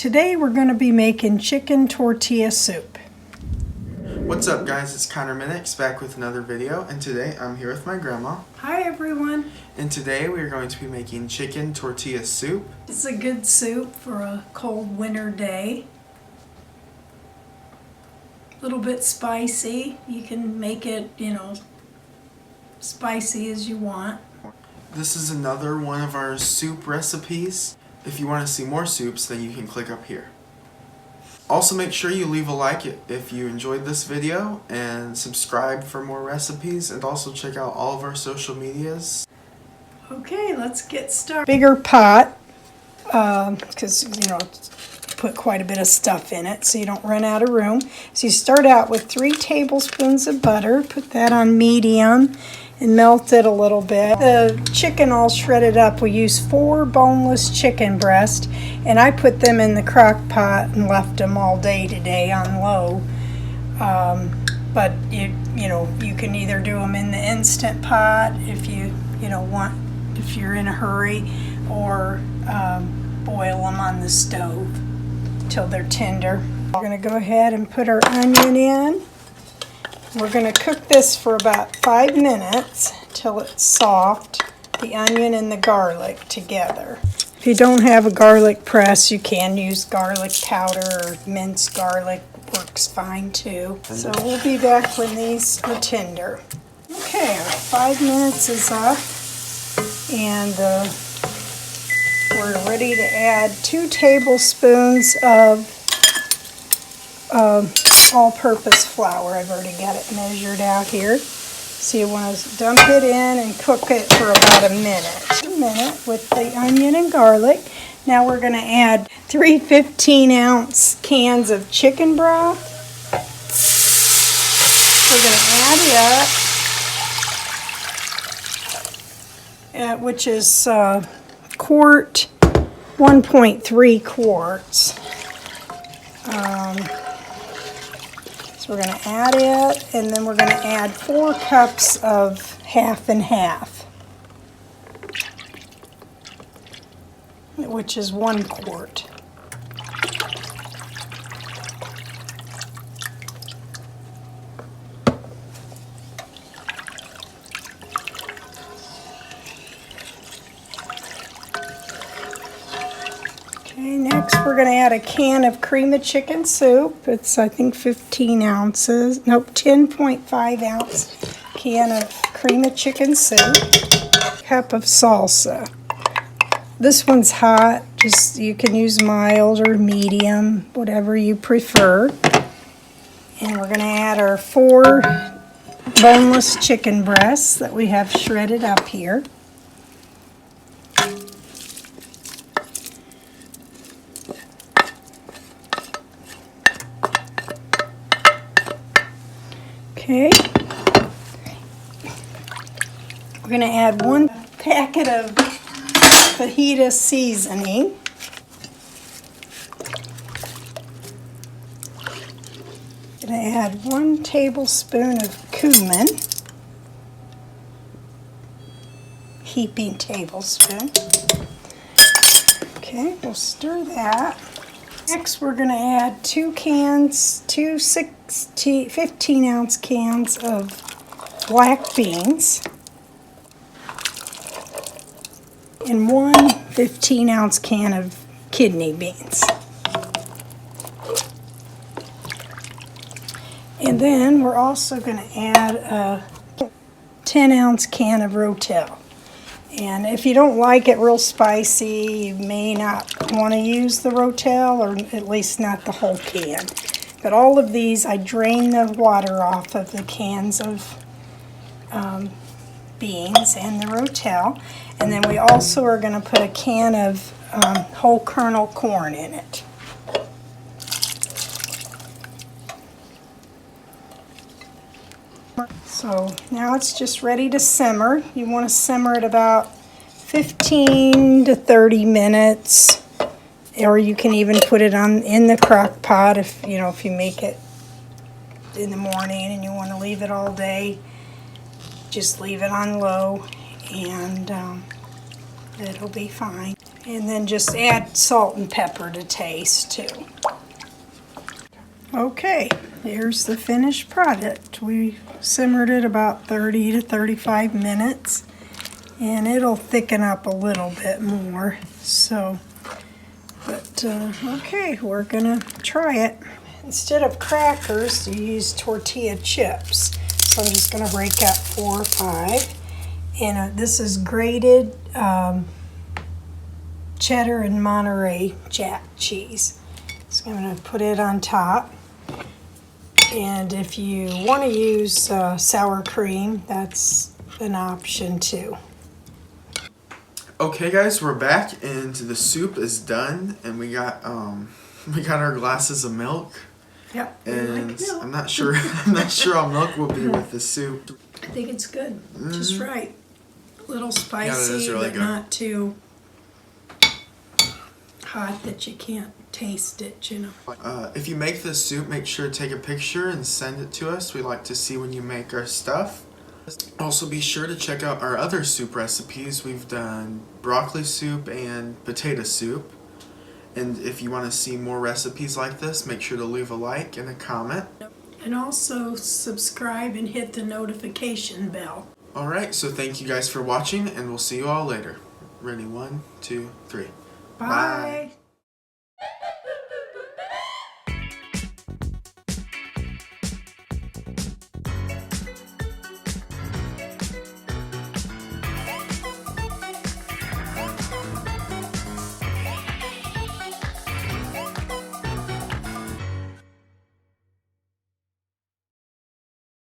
Today we're going to be making chicken tortilla soup. What's up guys, it's Minix back with another video, and today I'm here with my grandma. Hi everyone. And today we are going to be making chicken tortilla soup. It's a good soup for a cold winter day. A little bit spicy. You can make it, spicy as you want. This is another one of our soup recipes. If you want to see more soups, then you can click up here. Also make sure you leave a like if you enjoyed this video, and subscribe for more recipes, and also check out all of our social medias. Okay, let's get started. Bigger pot, because put quite a bit of stuff in it so you don't run out of room. So you start out with 3 tablespoons of butter, put that on medium and melt it a little bit. The chicken all shredded up. We use 4 boneless chicken breasts, and I put them in the crock pot and left them all day today on low. But you can either do them in the Instant Pot if you if you're in a hurry, or boil them on the stove till they're tender. We're going to go ahead and put our onion in. We're going to cook this for about 5 minutes till it's soft, the onion and the garlic together. If you don't have a garlic press, you can use garlic powder or minced garlic, works fine too. So we'll be back when these are tender. Okay, our 5 minutes is up, and we're ready to add 2 tablespoons of all-purpose flour. I've already got it measured out here. So you want to dump it in and cook it for about a minute with the onion and garlic. Now we're going to add 3 15-ounce cans of chicken broth. We're going to add it, which is quart, 1.3 quarts. So we're going to add it, and then we're going to add 4 cups of half-and-half, which is 1 quart. Okay, next we're going to add a can of cream of chicken soup. It's, I think, 15 ounces. Nope, 10.5 ounce can of cream of chicken soup. Cup of salsa. This one's hot. Just, you can use mild or medium, whatever you prefer. And we're going to add our 4 boneless chicken breasts that we have shredded up here. Okay, we're going to add 1 packet of Fajita seasoning. Going to add 1 tablespoon of cumin, heaping tablespoon. Okay, we'll stir that. Next, we're going to add 2 15-ounce cans of black beans and 1 15-ounce can of kidney beans. And then we're also going to add a 10-ounce can of Rotel. And if you don't like it real spicy, you may not want to use the Rotel, or at least not the whole can. But all of these, I drain the water off of the cans of beans and the Rotel. And then we also are going to put a can of whole kernel corn in it. So now it's just ready to simmer. You want to simmer it about 15 to 30 minutes, or you can even put it in the crock pot if you make it in the morning and you want to leave it all day. Just leave it on low, and it'll be fine. And then just add salt and pepper to taste too. Okay, here's the finished product. We simmered it about 30 to 35 minutes, and it'll thicken up a little bit more. So, but okay, we're gonna try it. Instead of crackers, you use tortilla chips. So I'm just gonna break up 4 or 5. And this is grated cheddar and Monterey Jack cheese. So I'm gonna put it on top. And if you want to use sour cream, that's an option too. Okay guys, we're back and the soup is done, and we got our glasses of milk. Yep. And like milk. I'm not sure how milk will be with the soup. I think it's good. Just right. A little spicy, is really but good. not too hot that you can't taste it, you know. If you make this soup, make sure to take a picture and send it to us. We like to see when you make our stuff. Also be sure to check out our other soup recipes. We've done broccoli soup and potato soup. And if you want to see more recipes like this, make sure to leave a like and a comment. And also subscribe and hit the notification bell. Alright, so thank you guys for watching, and we'll see you all later. Ready? 1, 2, 3. Bye.